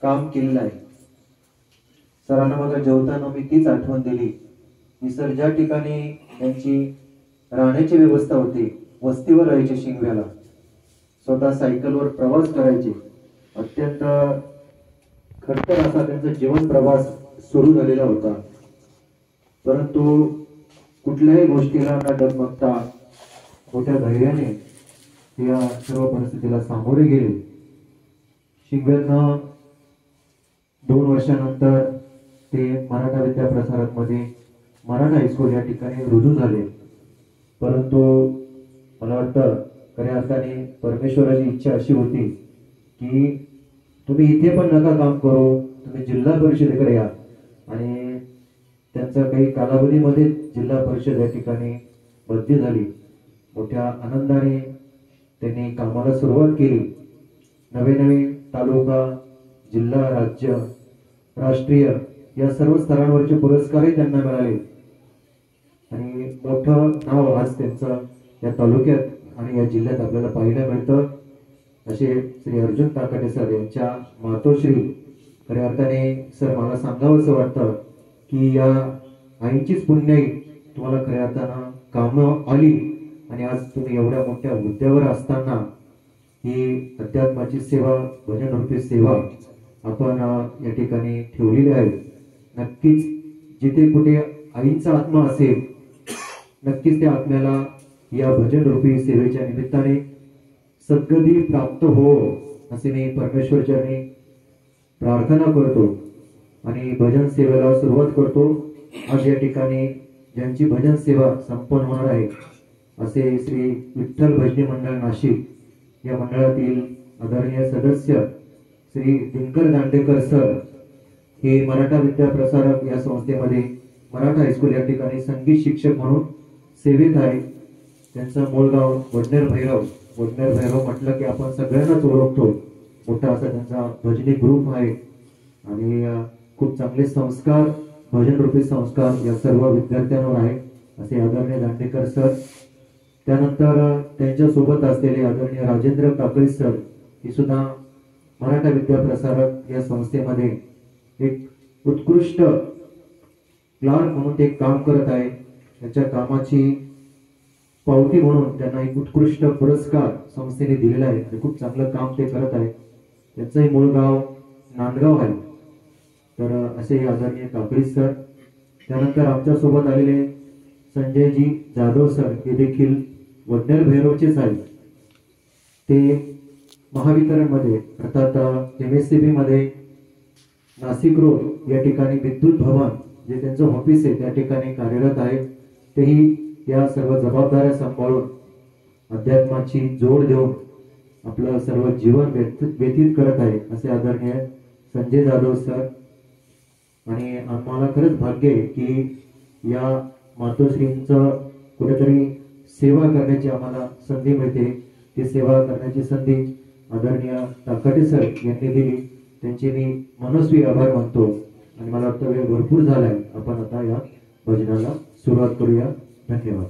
काम केलेलं आहे। सरांना मला जेवताना मी तीच आठवण दिली की सर ज्या ठिकाणी त्यांची राहण्याची व्यवस्था होती, वस्तीवर राहायचे शिंगव्याला, स्वतः सायकलवर प्रवास करायचे, अत्यंत खडतर असा त्यांचा जीवन प्रवास सुरू झालेला होता। परंतु कुठल्याही गोष्टीला न डगमगता मोठ्या धैर्याने या सर्व परिस्थितीला सामोरे गेले। शिंगव्यानं 2 वर्षानंतर ते मराठा विद्याप्रसारक मध्ये मराठा हायस्कूल या ठिकाणी रुजू झाले। परंतु मला वाटतं खऱ्या अर्थाने परमेश्वराची इच्छा अशी होती की तुम्ही इथे पण नका काम करू, तुम्ही जिल्हा परिषदेकडे या। आणि त्यांचा काही कालावधीमध्ये जिल्हा परिषद या ठिकाणी बदली झाली। मोठ्या आनंदाने त्यांनी कामाला सुरुवात केली। नवे नवे तालुका, जिल्हा, राज्य, राष्ट्रीय या सर्व स्तरांवरचे पुरस्कारही त्यांना मिळाले आणि मोठं नाव आज त्यांचं या तालुक्यात आणि या जिल्ह्यात आपल्याला पाहायला मिळतं। असे श्री अर्जुन ताकाटे सर यांच्या मातोश्री, खऱ्या अर्थाने सर मला सांगावंसं वाटतं की या आईचीच पुण्याई तुम्हाला खऱ्या अर्थानं कामं आली आणि आज तुम्ही एवढ्या मोठ्या हुद्द्यावर असताना ही अध्यात्माची सेवा, भजन रूपी सेवा आपण या ठिकाणी ठेवलेली आहे। नक्कीच जिथे कुठे आईचा आत्मा असेल, नक्कीच त्या आत्म्याला या भजन रूपी सेवेच्या निमित्ताने सद्गती प्राप्त हो असे मी परमेश्वरचरणी प्रार्थना करतो आणि भजन सेवेला सुरुवात करतो। आज या ठिकाणी ज्यांची भजन सेवा संपन्न होणार आहे असे श्री विठ्ठल भजनी मंडळ नाशिक या मंडळातील आदरणीय सदस्य श्री दिनकर दांडेकर सर हे मराठा विद्याप्रसारक या संस्थेमध्ये मराठा हायस्कूल या ठिकाणी संगीत शिक्षक म्हणून सेवेत आहे। त्यांचं मूळ गाव वडनेर भैरव। वडनेर भैरव म्हटलं की आपण सगळ्यांनाच ओळखतो, मोठा असा त्यांचा भजनी ग्रुप आहे आणि खूप चांगले संस्कार, भजन रूपी संस्कार या सर्व विद्यार्थ्यांवर आहे असे आदरणीय दांडेकर सर। त्यानंतर त्यांच्या सोबत असलेले आदरणीय राजेंद्र काकळी सर हे सुद्धा मराठा विद्याप्रसारक या संस्थेमध्ये एक उत्कृष्ट क्लार्क म्हणून ते काम करत आहे। त्याच्या कामाची पावती म्हणून त्यांना एक उत्कृष्ट पुरस्कार संस्थेने दिलेला आहे आणि खूप चांगलं काम ते करत आहे। त्यांचंही मूळ गाव नांदगाव आहे। तर असे आदरणीय काकळी सर। त्यानंतर आमच्या सोबत आलेले संजयजी जाधव सर हे देखील वडनेर भैरवचेच आहेत। ते महावितरण मध्ये अर्थात MSCB मध्ये नाशिक रोड या ठिकाणी विद्युत भवन जे त्यांचं ऑफिस आहे त्या ठिकाणी कार्यरत आहे। तेही या सर्व जबाबदाऱ्या सांभाळून अध्यात्माची जोड देऊन आपलं सर्व जीवन व्यतीत करत आहे असे आदरणीय संजय जाधव सर। आणि आम्हाला खरंच भाग्य आहे की या मातोश्रींचं कुठेतरी सेवा करण्याची आम्हाला संधी मिळते। ती सेवा करण्याची संधी आदरणीय ताकाटे सर यांनी दिली, त्यांचे मी मनस्वी आभार मानतो। आणि मला वाटतं वेळ भरपूर झालाय, आपण आता या भजनाला सुरुवात करूया। धन्यवाद।